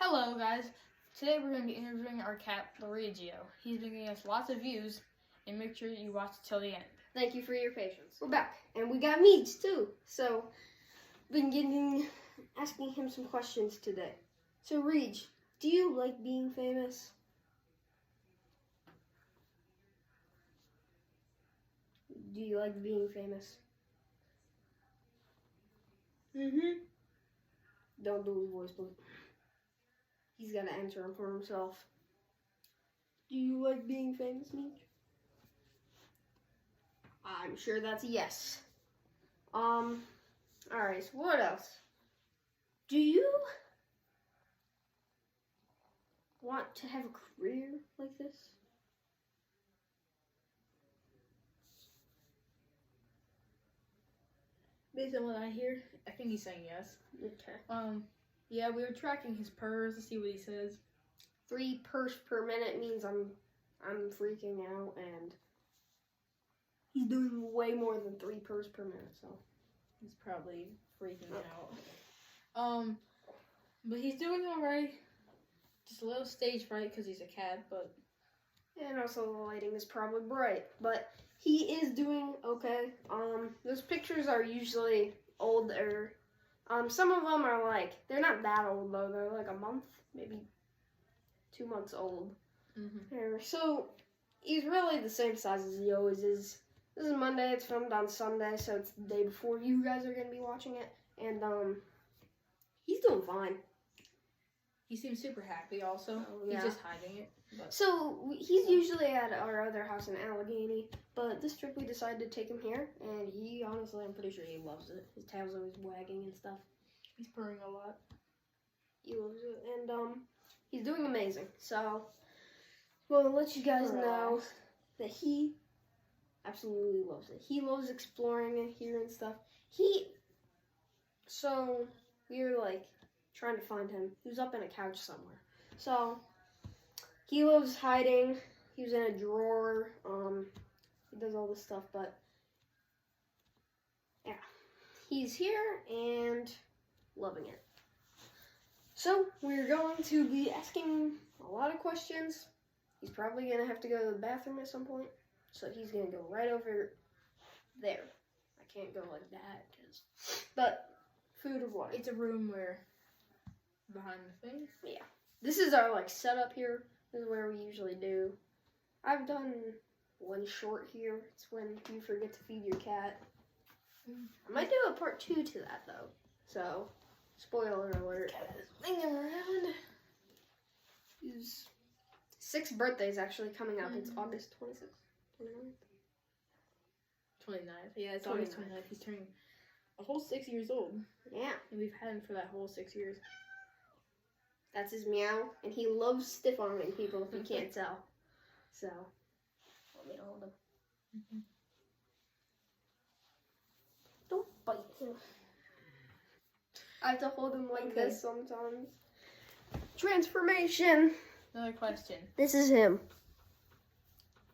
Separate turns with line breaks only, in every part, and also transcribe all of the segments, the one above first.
Hello guys, today we're going to be interviewing our cat Luigio. He's been giving us lots of views, and make sure you watch till the end.
Thank you for your patience. We're back, and we got Meads too. So, been asking him some questions today. So, Reg, do you like being famous? Do you like being famous? Mm-hmm. Don't do his voice, please. He's got to answer him for himself. Do you like being famous, Mead? I'm sure that's a yes. Alright, so what else? Do you want to have a career like this?
Based on what I hear, I think he's saying yes.
Okay.
Yeah, we were tracking his purrs to see what he says.
3 purrs per minute means I'm freaking out, and he's doing way more than 3 purrs per minute, so
He's probably freaking out. But he's doing alright. Just a little stage fright because he's a cat, but...
And also the lighting is probably bright, but he is doing okay. Those pictures are usually older. Some of them are they're not that old though. They're like a month, maybe 2 months old.
Mm-hmm.
So he's really the same size as he always is. This is Monday. It's filmed on Sunday, so it's the day before you guys are gonna be watching it. And he's doing fine.
He seems super happy also.
Oh, yeah.
He's just hiding it. But...
So he's usually at our other house in Allegheny, but this trip we decided to take him here, and he honestly, I'm pretty sure he loves it. His tail's always wagging and stuff.
He's purring a lot.
He loves it, and he's doing amazing. So, well, I'll let you guys know that he absolutely loves it. He loves exploring it here and stuff. So we were trying to find him. He was up in a couch somewhere. So he loves hiding. He was in a drawer. He does all this stuff, but yeah, he's here and loving it. So we're going to be asking a lot of questions. He's probably gonna have to go to the bathroom at some point, so he's gonna go right over there. I can't go like that, but food or water.
It's a room where behind the thing.
Yeah. This is our setup here. This is where we usually do. I've done one short here. It's when you forget to feed your cat. I might do a part 2 to that though. So, spoiler alert.
Cat is moving around.
His 6th birthday is actually coming up. It's August 26th, 29th.
29th. Yeah, it's August 29th. He's turning a whole 6 years old.
Yeah.
And we've had him for that whole 6 years.
That's his meow, and he loves stiff-arming people if you can't tell. So, let me hold him.
Mm-hmm.
Don't bite him. I have to hold him like this sometimes. Transformation.
Another question.
This is him.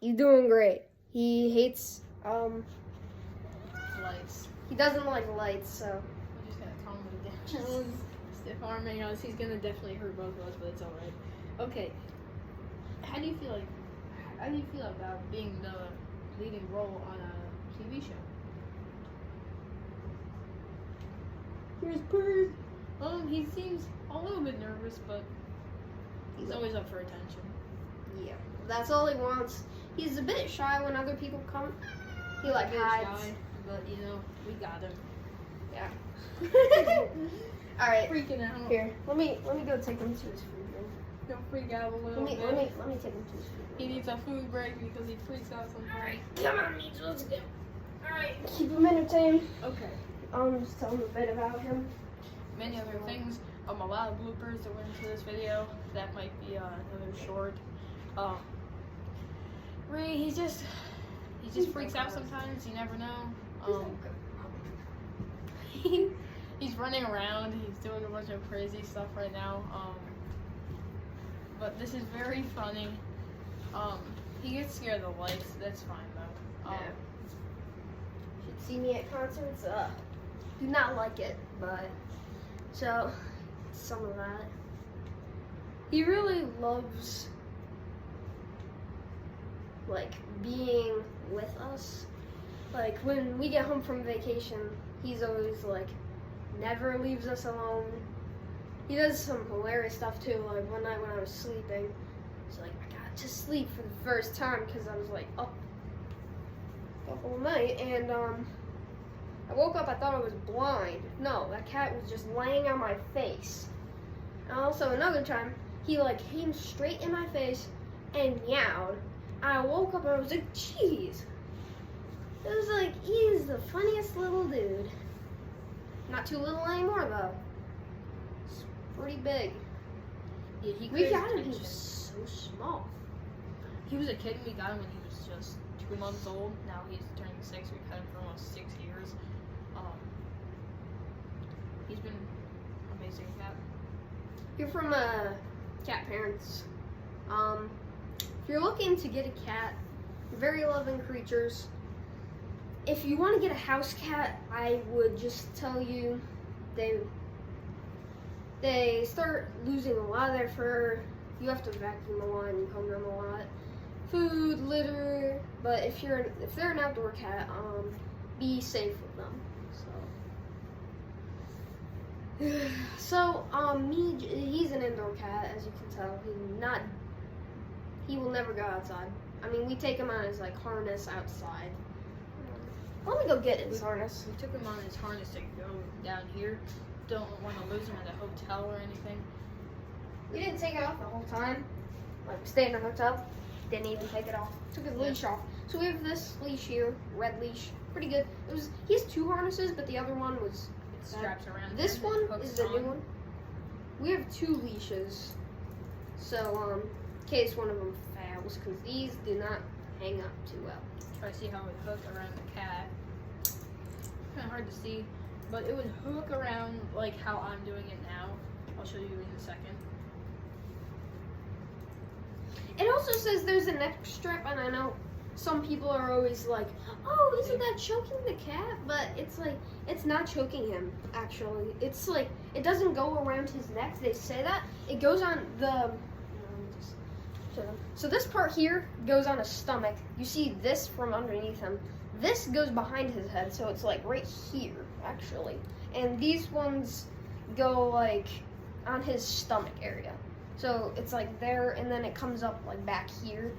He's doing great. He hates,
Lights.
he doesn't like lights, so.
We're just gonna calm him down. Stiff arming us. He's gonna definitely hurt both of us, but it's alright. Okay. How do you feel about being the leading role on a TV show?
Here's Bird.
He seems a little bit nervous, but he's always up for attention.
Yeah, that's all he wants. He's a bit shy when other people come. He
A bit
hides.
shy, but we got him.
Yeah. All right.
Freaking out.
Here, let me go take him to his food room.
Don't freak out a little bit.
Let me take him to his food room.
He needs a food break because he freaks out sometimes.
Come on, Meads, let's go. All right, keep him entertained.
Okay.
Just tell him a bit about him.
Many other things. A lot of bloopers that went into this video. That might be another short. Ray, he just freaks out sometimes. You never know. He's running around. He's doing a bunch of crazy stuff right now. But this is very funny. He gets scared of the lights. That's fine though.
Should see me at concerts. Do not like it, but so some of that. he really loves like being with us. Like when we get home from vacation, he's always like never leaves us alone. He does some hilarious stuff too. Like one night when I was sleeping, he's like, I got to sleep for the first time because I was like up the whole night, and I woke up. I thought I was blind. No, that cat was just laying on my face. And also another time, he like came straight in my face and meowed. I woke up and I was like, jeez. It was like, he's the funniest little dude. Not too little anymore though. It's pretty big.
Yeah,
We got him, he was so small.
He was a kid. We got him when he was just 2 months old. Now he's turning 6. We had him for almost 6 years. He's been amazing cat.
You're from cat parents. If you're looking to get a cat, very loving creatures. If you want to get a house cat, I would just tell you they start losing a lot of their fur. You have to vacuum a lot and comb them a lot. Food, litter. But if they're an outdoor cat, be safe with them. So, he's an indoor cat, as you can tell. He will never go outside. I mean, we take him on his like harness outside. Let me go get his harness.
We took him on his harness to go down here. Don't want to lose him at a hotel or anything.
We didn't take it off the whole time. Like, we stayed in a hotel, didn't even take it off. Took his leash off. So we have this leash here, red leash, pretty good. He has 2 harnesses, but the other one was
Straps around.
This
him,
one
hooks
is the
on.
new one. We have 2 leashes, so in case one of them fails, because these do not hang up too well.
Try to see how it would hook around the cat. Kind of hard to see, but it would hook around like how I'm doing it now. I'll show you in a second.
It also says there's a neck strap, and I know some people are always like, oh, isn't that choking the cat? But it's like, it's not choking him, actually. It's like, it doesn't go around his neck. They say that. It goes on so this part here goes on his stomach. You see this from underneath him. This goes behind his head, so it's like right here, actually. And these ones go like on his stomach area. So it's like there, and then it comes up like back here.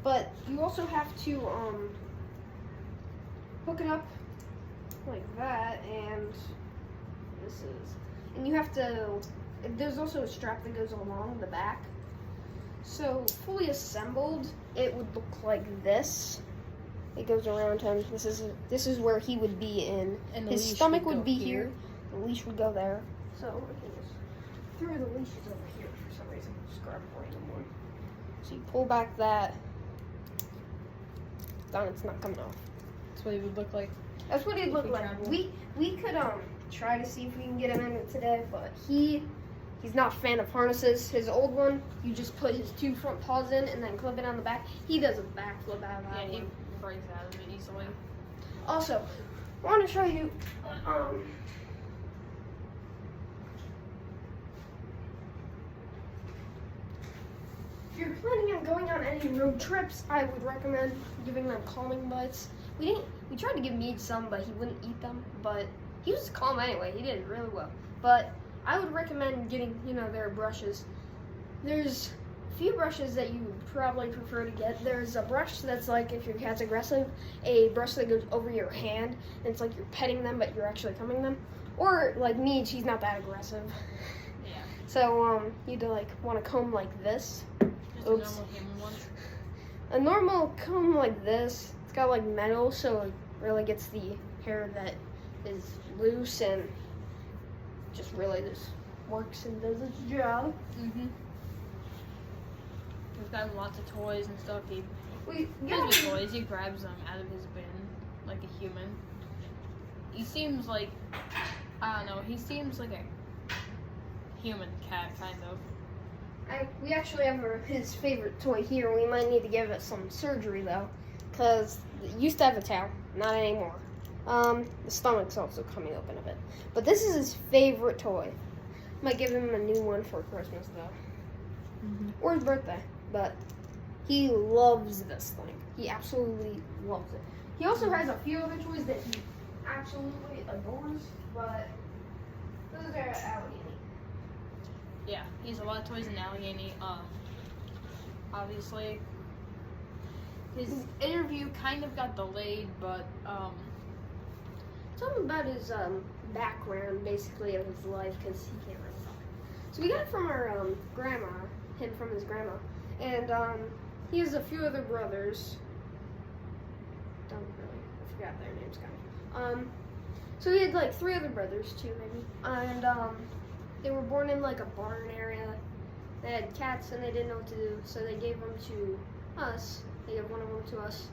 But you also have to hook it up like that, and and you have to, there's also a strap that goes along the back. So fully assembled, it would look like this. It goes around him. This is where he would be in.
And
His stomach would be here. The leash would go there. So I can just throw the leashes over here for some reason. Just grab a random one. So you pull back that. Done. It's not coming off.
That's what it would look like.
That's what he'd look
we
like.
travel.
We could try to see if we can get him in it today, but he's not a fan of harnesses. His old one, you just put his 2 front paws in and then clip it on the back. He does a backflip out of that
Yeah, he
one.
breaks out of it easily.
Also, I want to show you. If you're planning on going on any road trips, I would recommend giving them calming bites. We tried to give Mead some, but he wouldn't eat them. But he was calm anyway. He did really well. But I would recommend getting, their brushes. There's a few brushes that you would probably prefer to get. There's a brush that's like, if your cat's aggressive, a brush that goes over your hand, and it's like you're petting them, but you're actually combing them. Or like Mead, she's not that aggressive.
Yeah.
So you'd want to comb like this.
Just
Oops.
a normal human one.
A normal comb like this, it's got like metal, so it really gets the hair that is loose and just works and does its job.
Mm-hmm. We've got lots of toys and stuff. He
Yeah.
plays with toys. He grabs them out of his bin like a human. He seems like, I don't know, he seems like a human cat, kind of.
We actually have his favorite toy here. We might need to give it some surgery though, because it used to have a tail, not anymore. The stomach's also coming open a bit. But this is his favorite toy. Might give him a new one for Christmas though. or his birthday, but he loves this thing. He absolutely loves it. He also has a few other toys that he absolutely adores, but those are Allegheny.
Yeah, he has a lot of toys in Allegheny. Obviously, his interview kind of got delayed, but
Tell him about his background, basically, of his life, because he can't really talk. So we got it from our grandma, him from his grandma, and he has a few other brothers. I forgot their names, kind of. So he had like 3 other brothers too, maybe, and they were born in like a barn area. They had cats and they didn't know what to do, so they gave them to us. They gave one of them to us.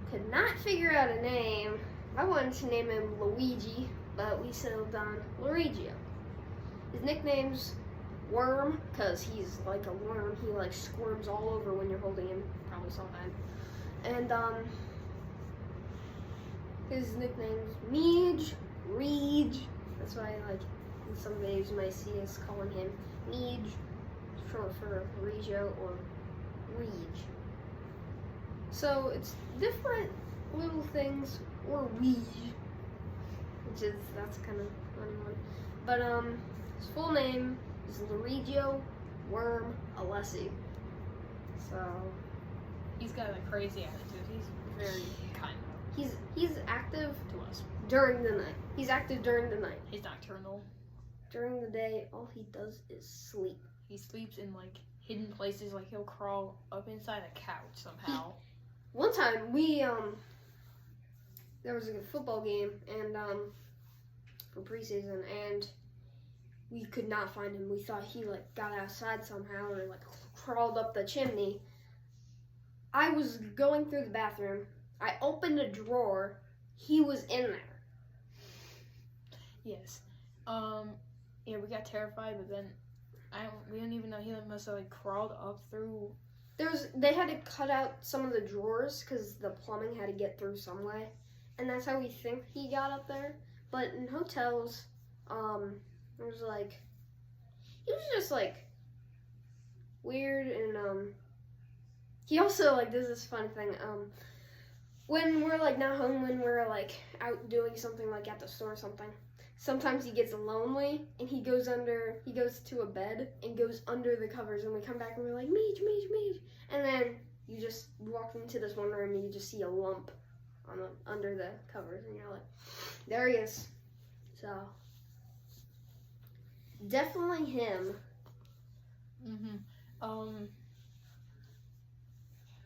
Could not figure out a name. I wanted to name him Luigi, but we settled on Luigio. His nickname's Worm, because he's like a worm. He like squirms all over when you're holding him. Probably saw that. And his nickname's Meej, Reej. That's why like in some videos you might see us calling him Meej, short for Regio or Reej. So it's different little things, or Weej, that's kind of funny one. But his full name is Luigio Worm Alessi. So
he's got a crazy attitude. He's very kind
he's active
to us.
during the night. He's active during the night.
He's nocturnal.
During the day, all he does is sleep.
He sleeps in like hidden places. Like he'll crawl up inside a couch somehow.
One time we there was a football game and for preseason, and we could not find him. We thought he like got outside somehow or like crawled up the chimney. I was going through the bathroom. I opened a drawer. He was in there.
Yes. Yeah, we got terrified, but then we don't even know, he must have like crawled up through.
They had to cut out some of the drawers because the plumbing had to get through some way, and that's how we think he got up there. But in hotels, it was like he was just like weird, and he also like does this fun thing. When we're like not home, when we're like out doing something like at the store or something, sometimes he gets lonely and he goes to a bed and goes under the covers, and we come back and we're like, Meej, Meej, Meej. And then you just walk into this one room and you just see a lump under the covers, and you're like, there he is. So definitely him.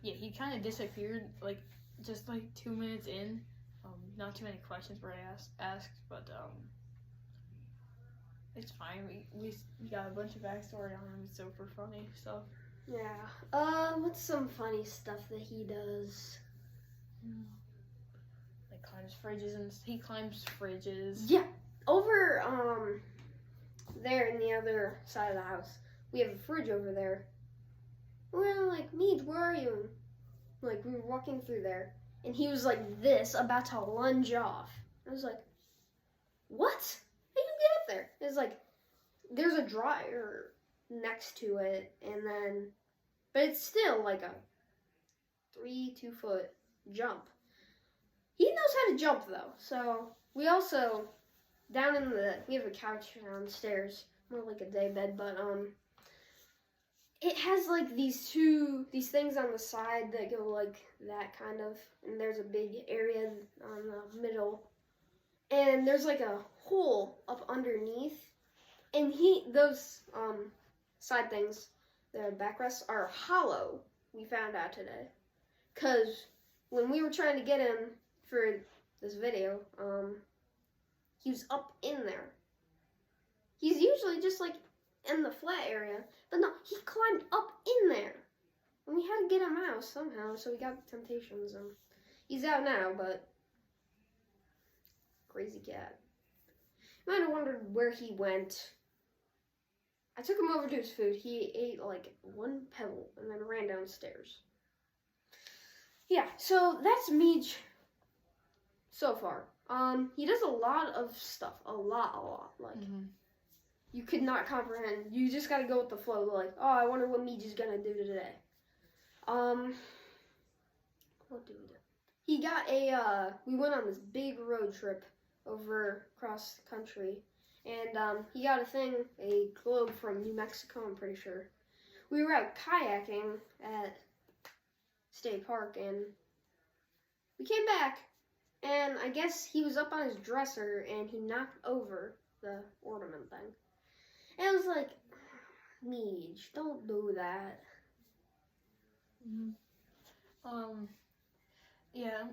Yeah, he kind of disappeared like just like 2 minutes in. Not too many questions were asked, but it's fine. We got a bunch of backstory on him. It's super funny stuff.
Yeah. What's some funny stuff that he does?
Like climbs fridges, and he climbs fridges.
Yeah. Over there in the other side of the house, we have a fridge over there. We're like, Meej, where are you? Like, we were walking through there, and he was like this, about to lunge off. I was like, what? How you get up there? It's like, there's a dryer next to it, and then, but it's still like a 2 foot jump. He knows how to jump though, so we also, we have a couch downstairs, more like a day bed, but it has like these things on the side that go like that kind of, and there's a big area on the middle, and there's like a hole up underneath, and those side things, the backrests are hollow. We found out today, cause when we were trying to get him for this video, he was up in there. He's usually just like in the flat area, but no, he climbed up in there. And we had to get him out somehow, so we got Temptations, and he's out now, but crazy cat. You might have wondered where he went. I took him over to his food. He ate like one pebble and then ran downstairs. Yeah, so that's Meej so far. He does a lot of stuff, a lot. Like, you could not comprehend. You just gotta go with the flow. Like, oh, I wonder what Meej is gonna do today. What did we do? He got we went on this big road trip over across the country, and he got a globe from New Mexico, I'm pretty sure. We were out kayaking at State Park, and we came back, and I guess he was up on his dresser, and he knocked over the ornament thing. And I was like, Meej, don't do that.
Yeah,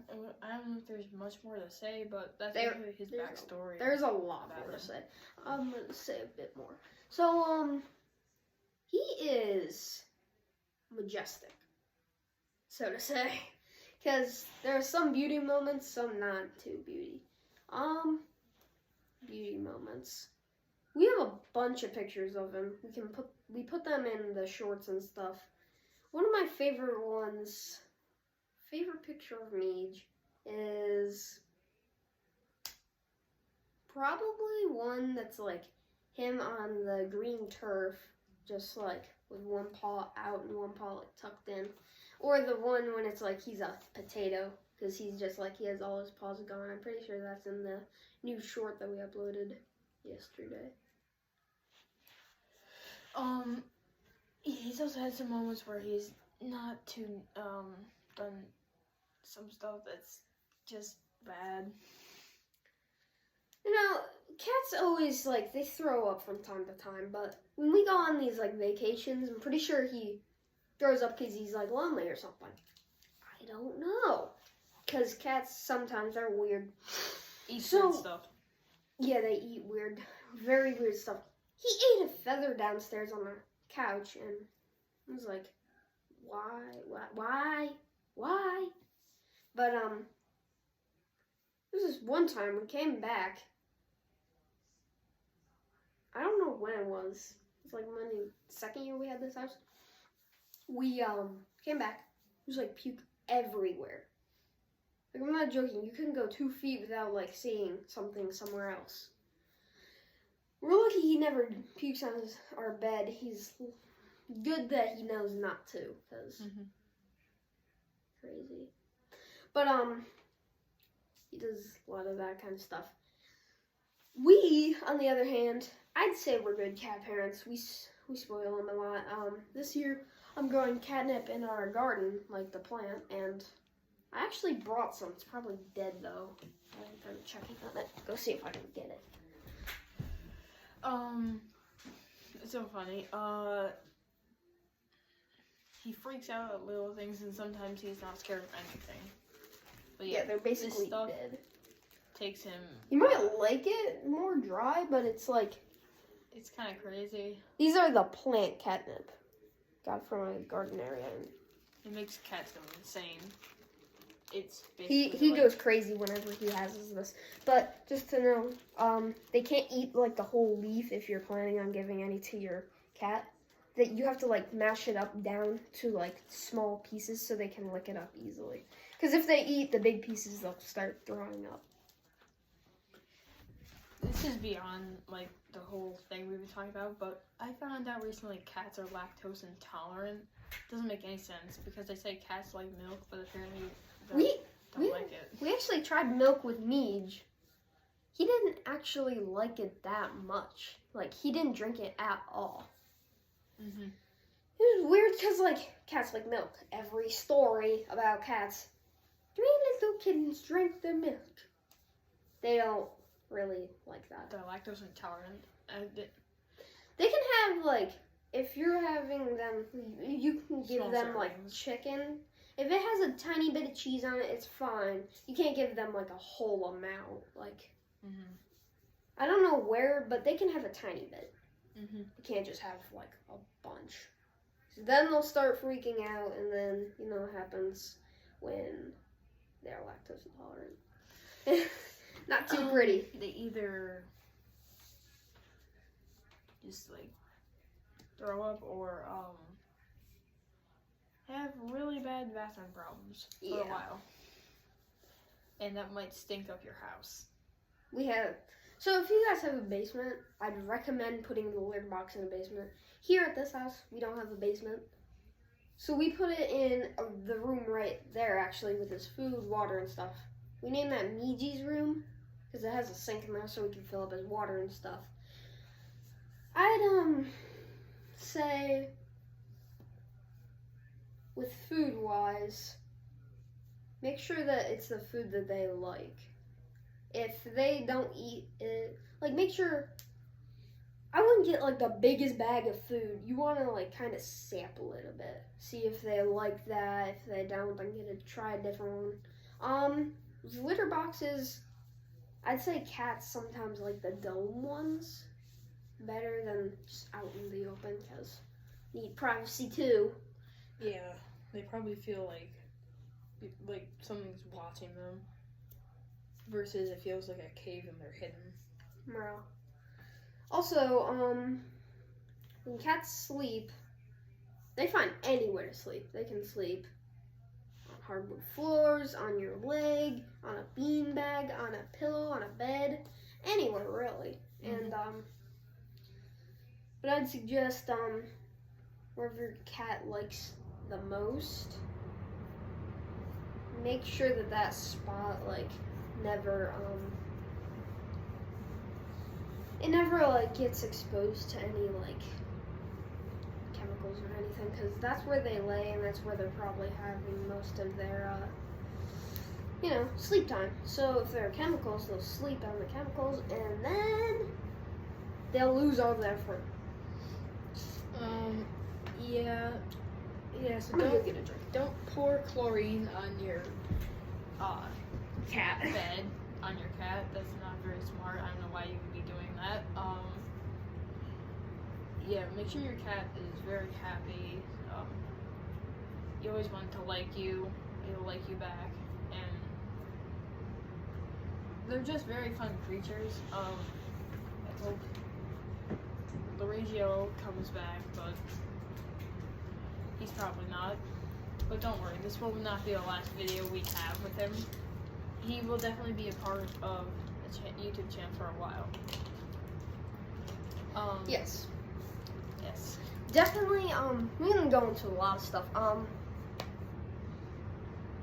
I don't know if there's much more to say, but that's really his backstory.
There's a lot more to say. I'm gonna say a bit more. So, he is majestic, so to say, because there are some beauty moments, some not too beauty. Beauty moments. We have a bunch of pictures of him. We put them in the shorts and stuff. One of my favorite picture of Meej is probably one that's like him on the green turf, just like with one paw out and one paw like tucked in, or the one when it's like he's a potato because he's just like he has all his paws gone. I'm pretty sure that's in the new short that we uploaded yesterday.
He's also had some moments where he's not too done some stuff that's just bad.
You know, cats always, like, they throw up from time to time, but when we go on these, like, vacations, I'm pretty sure he throws up because he's, like, lonely or something. I don't know. Because cats sometimes are weird.
Eat weird stuff.
Yeah, they eat weird, very weird stuff. He ate a feather downstairs on the couch, and I was like, why? But, there was this one time we came back. I don't know when it was. It's like Monday, second year we had this house. We, came back. It was like puke everywhere. Like, I'm not joking. You couldn't go 2 feet without, like, seeing something somewhere else. We're lucky he never pukes on our bed. He's good that he knows not to, because crazy. But, he does a lot of that kind of stuff. We, on the other hand, I'd say we're good cat parents. We spoil them a lot. This year, I'm growing catnip in our garden, like the plant, and I actually brought some. It's probably dead, though. I'm checking on it. Go see if I can get it.
It's so funny. He freaks out at little things, and sometimes he's not scared of anything. But
yeah, they're basically dead.
Takes him.
You might like it more dry, but it's like.
It's kind of crazy.
These are the plant catnip. Got from a garden area.
It makes cats go insane. It's
he goes crazy whenever he has this. But just to know, they can't eat like the whole leaf if you're planning on giving any to your cat. That you have to like mash it up down to like small pieces so they can lick it up easily. Because if they eat the big pieces, they'll start throwing up.
This is beyond like the whole thing we've been talking about, but I found out recently cats are lactose intolerant. Doesn't make any sense because they say cats like milk, but apparently they don't like it.
We actually tried milk with Meej. He didn't actually like it that much. Like, he didn't drink it at all.
Mm-hmm.
It was weird because, like, cats like milk. Every story about cats, 3 little kittens drank the milk. They don't really like that.
They're lactose intolerant.
They can have, like, if you're having them, you can give them, like, chicken. If it has a tiny bit of cheese on it, it's fine. You can't give them, like, a whole amount. Like, I don't know where, but they can have a tiny bit. You can't just have, like, a bunch. So then they'll start freaking out, and then, you know what happens when they're lactose intolerant. Not too pretty.
They either just, like, throw up or, have really bad bathroom problems for a while. And that might stink up your house.
We have So if you guys have a basement, I'd recommend putting the litter box in a basement. Here at this house, we don't have a basement. So we put it in the room right there, actually, with his food, water, and stuff. We named that Miji's room because it has a sink in there so we can fill up his water and stuff. I'd say with food-wise, make sure that it's the food that they like. If they don't eat it, like make sure, I wouldn't get like the biggest bag of food. You want to like kind of sample it a bit. See if they like that. If they don't, then get to try a different one. Litter boxes, I'd say cats sometimes like the dome ones better than just out in the open because need privacy too.
Yeah, they probably feel like something's watching them. Versus it feels like a cave and they're hidden.
Well, also, when cats sleep, they find anywhere to sleep. They can sleep on hardwood floors, on your leg, on a beanbag, on a pillow, on a bed, anywhere really.
Mhm.
And but I'd suggest wherever your cat likes the most, make sure that spot never it never gets exposed to any chemicals or anything, because that's where they lay and that's where they're probably having most of their sleep time. So if there are chemicals, they'll sleep on the chemicals and then they'll lose all their fur.
Yeah, so
I'm gonna go get a drink.
don't pour chlorine on your cat bed on your cat. That's not very smart. I don't know why you would be doing that. Yeah, make sure your cat is very happy. You always want to like you. It'll like you back, and they're just very fun creatures. I hope Lorenzo comes back, but he's probably not. But don't worry, this will not be the last video we have with him. He will definitely be a part of the YouTube channel for a while.
Yes.
Yes.
Definitely, we can go into a lot of stuff.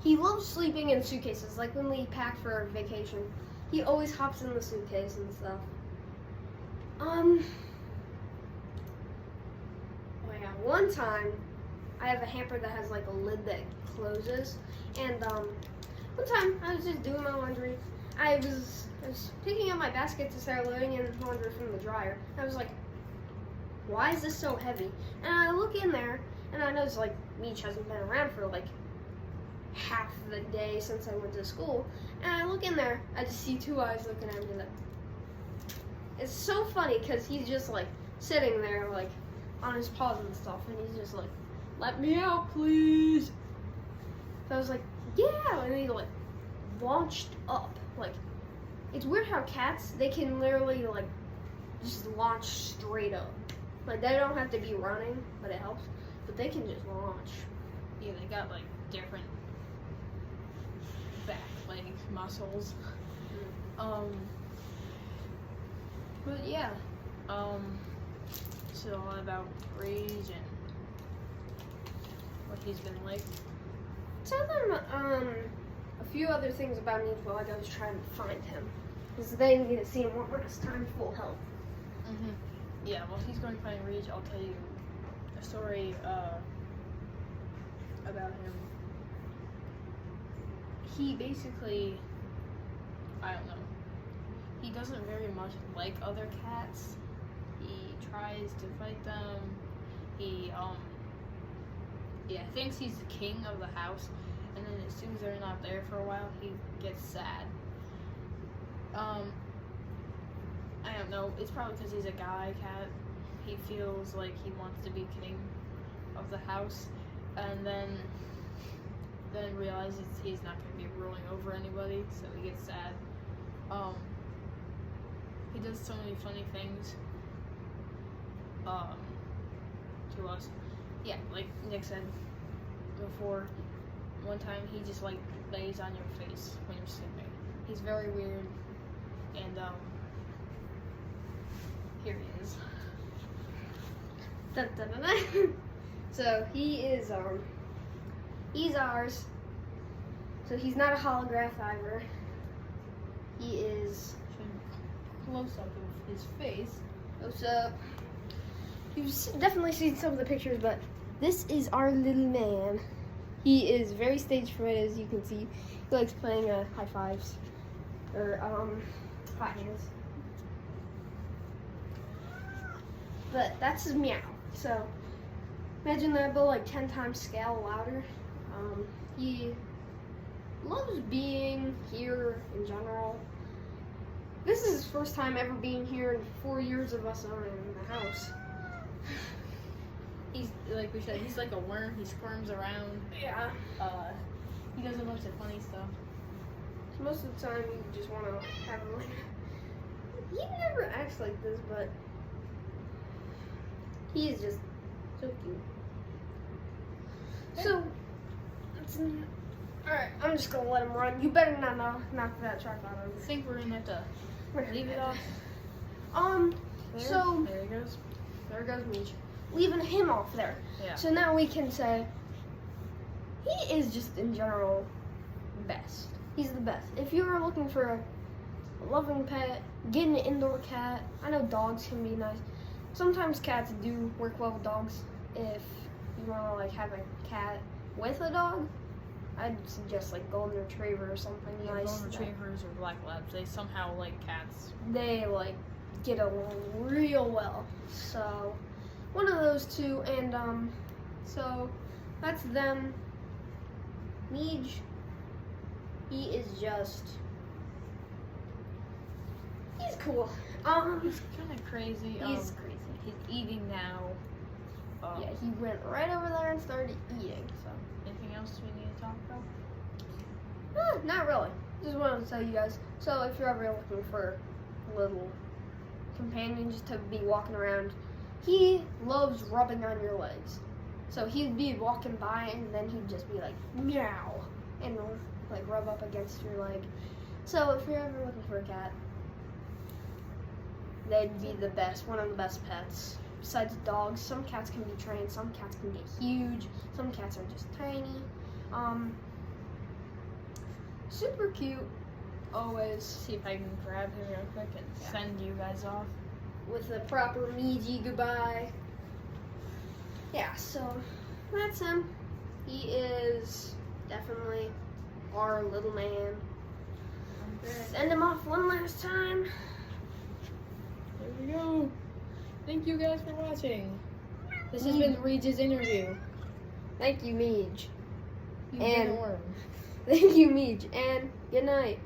He loves sleeping in suitcases. Like when we pack for our vacation, he always hops in the suitcase and stuff. Oh yeah, one time, I have a hamper that has like a lid that closes, and one time I was just doing my laundry. I was picking up my basket to start loading in laundry from the dryer. I was like, why is this so heavy? And I look in there, and I notice like Meech hasn't been around for like half the day since I went to school. And I look in there, I just see two eyes looking at me. Like, it's so funny because he's just like sitting there like on his paws and stuff, and he's just like, let me out, please. So I was like, yeah, and he like launched up. Like, it's weird how cats, they can literally like just launch straight up. Like, they don't have to be running, but it helps. But they can just launch.
Yeah, they got like different back leg muscles. But yeah, so a lot about Rage and what he's been like.
Tell them a few other things about me while I was trying to find him, because they need to see him one last time full health.
Yeah, while he's going to find Rage, I'll tell you a story about him. He basically, I don't know, he doesn't very much like other cats. He tries to fight them. He thinks he's the king of the house, and then as soon as they're not there for a while, he gets sad. I don't know, it's probably because he's a guy cat. He feels like he wants to be king of the house, and then realizes he's not going to be ruling over anybody, so he gets sad. He does so many funny things to us. Yeah, like Nick said before, one time he just like lays on your face when you're sleeping. He's very weird, and Here he is.
Dun, dun, dun, dun. So he's ours. So he's not a holograph either. He is.
Close up of his face.
What's up? You've definitely seen some of the pictures, but this is our little man. He is very stage fright, as you can see. He likes playing high fives or hot hands. But that's his meow. So imagine that, but like 10 times scale louder. He loves being here in general. This is his first time ever being here in 4 years of us owning the house.
He's like we said. He's like a worm. He squirms around.
Yeah.
He does a bunch of funny stuff.
So most of the time you just want to have him like. He never acts like this, but he is just so cute. So, alright, I'm just gonna let him run. You better not knock that tripod over.
I think we're gonna have to leave it off. There.
So
There he goes.
there goes Meech. Leaving him off there.
Yeah.
So now we can say he is just in general best. He's the best. If you are looking for a loving pet, get an indoor cat. I know dogs can be nice. Sometimes cats do work well with dogs. If you want to like have a cat with a dog, I'd suggest like golden retriever or something nice.
Golden retrievers or black labs. They somehow like cats.
They like get along real well. So one of those two, and so that's them. Meej, he is just, he's cool.
He's kind of crazy.
He's crazy.
He's eating now.
Yeah, he went right over there and started eating. So
Anything else we need to talk about?
not really. Just wanted to tell you guys. So if you're ever looking for a little companion just to be walking around, he loves rubbing on your legs. So he'd be walking by and then he'd just be like meow and like rub up against your leg. So if you're ever looking for a cat, they'd be the best, one of the best pets. Besides dogs, some cats can be trained, some cats can get huge, some cats are just tiny. Super cute, always.
See if I can grab him real quick and send you guys off.
With a proper Meejy goodbye. Yeah, so that's him. He is definitely our little man. Send him off one last time.
There we go. Thank you guys for watching. This has been Regis interview.
Thank you, Meej.
You've
And-
been a worm.
Thank you, Meej. And good night.